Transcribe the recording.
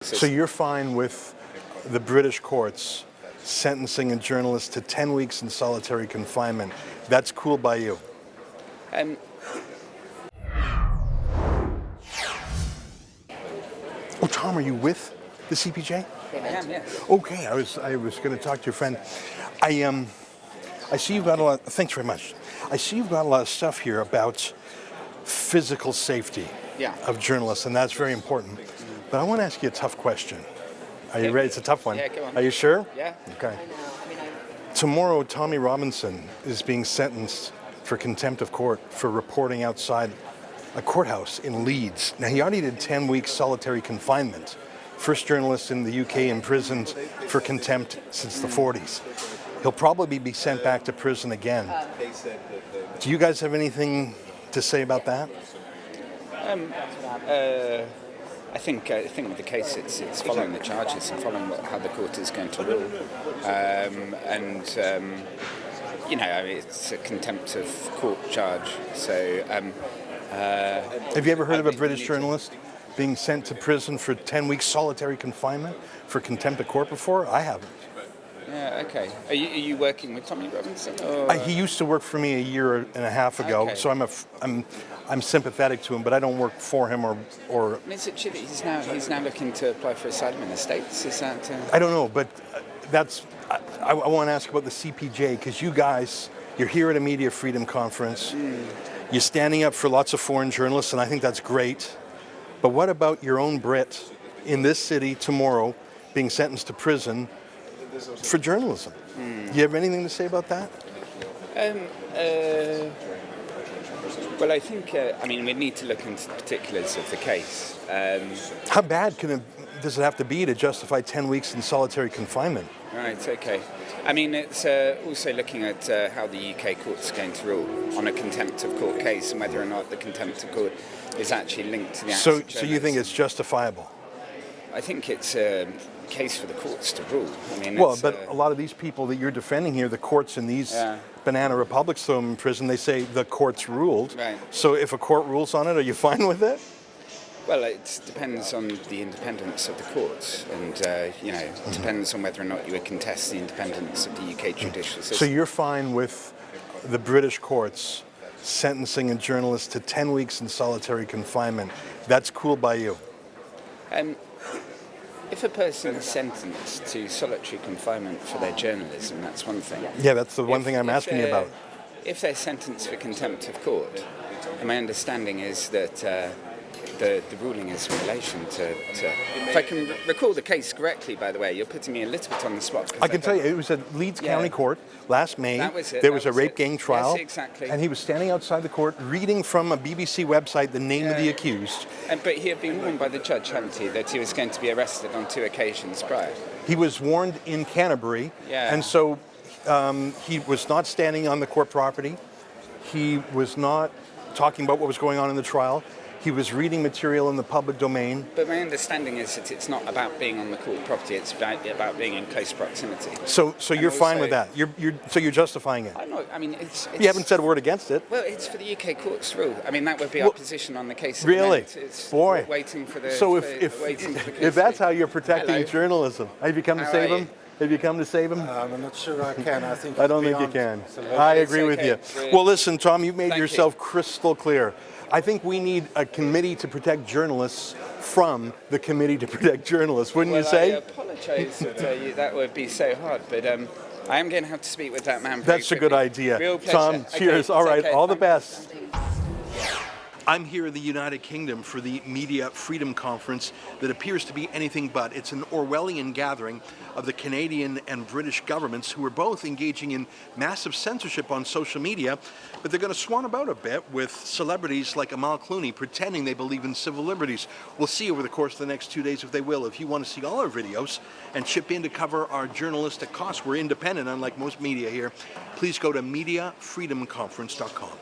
So you're fine with the British courts sentencing a journalist to 10 weeks in solitary confinement. That's cool by you? Oh, Tom, are you with the CPJ? I am, yes. Okay, I was going to talk to your friend. I see you've got a lot. Thanks very much. I see you've got a lot of stuff here about physical safety of journalists, and that's very important. But I want to ask you a tough question. Are you ready? It's a tough one. Yeah, go on. Are you sure? Yeah. Okay. Tomorrow, Tommy Robinson is being sentenced for contempt of court for reporting outside a courthouse in Leeds. Now, he already did 10 weeks solitary confinement. First journalist in the UK imprisoned for contempt since the 40s. He'll probably be sent back to prison again. Do you guys have anything to say about that? I think with the case, it's following the charges and following how the court is going to rule, it's a contempt of court charge. So, have you ever heard of a British journalist being sent to prison for 10 weeks solitary confinement for contempt of court before? I haven't. Yeah. Okay. Are you working with Tommy Robinson? He used to work for me a year and a half ago, Okay. so I'm sympathetic to him, but I don't work for him or. Is it true that he's now looking to apply for asylum in the States? Is that? I don't know, but that's. I want to ask about the CPJ because you guys, you're here at a media freedom conference. You're standing up for lots of foreign journalists, and I think that's great. But what about your own Brit in this city tomorrow being sentenced to prison for journalism? Do you have anything to say about that? Well, I think we need to look into the particulars of the case. How bad does it have to be to justify 10 weeks in solitary confinement? Right, okay. It's also looking at how the UK court's going to rule on a contempt of court case and whether or not the contempt of court is actually linked to the acts of journalists. So you think it's justifiable? I think it's a case for the courts to rule. But a lot of these people that you're defending here, the courts in these banana republics throw them in prison, they say the court's ruled. Right. So if a court rules on it, are you fine with it? Well, it depends on the independence of the courts, and it depends on whether or not you would contest the independence of the UK judicial system. So you're fine with the British courts sentencing a journalist to 10 weeks in solitary confinement. That's cool by you? If a person is sentenced to solitary confinement for their journalism, that's one thing. Yeah, that's the one thing I'm asking you about. If they're sentenced for contempt of court, my understanding is that the ruling is in relation to... If I can recall the case correctly, by the way, you're putting me a little bit on the spot. I can tell you, it was at Leeds County Court last May. That was it. There was a rape gang trial. Yes, exactly. And he was standing outside the court reading from a BBC website the name of the accused. But he had been warned by the judge, hadn't he, that he was going to be arrested on 2 occasions prior. He was warned in Canterbury, and so he was not standing on the court property. He was not talking about what was going on in the trial. He was reading material in the public domain. But my understanding is that it's not about being on the court property, it's about being in close proximity. So you're fine with that? You're justifying it? I'm not, it's... You haven't said a word against it. Well, it's for the UK courts rule. That would be our position on the case. Really? It's Boy. Waiting for the... So if that's how you're protecting journalism, have you come to save him? Have you come to save him? I'm not sure I can. I don't think you can. I agree with you. Well, listen, Tom, you've made yourself crystal clear. I think we need a committee to protect journalists from the committee to protect journalists, wouldn't you say? I apologise that would be so hard, but I am going to have to speak with that man. That's a good idea. Real pleasure. Tom, cheers. All right, all the best. Thank you. I'm here in the United Kingdom for the Media Freedom Conference that appears to be anything but. It's an Orwellian gathering of the Canadian and British governments who are both engaging in massive censorship on social media, but they're going to swan about a bit with celebrities like Amal Clooney pretending they believe in civil liberties. We'll see over the course of the next 2 days if they will. If you want to see all our videos and chip in to cover our journalistic costs, we're independent unlike most media here, please go to mediafreedomconference.com.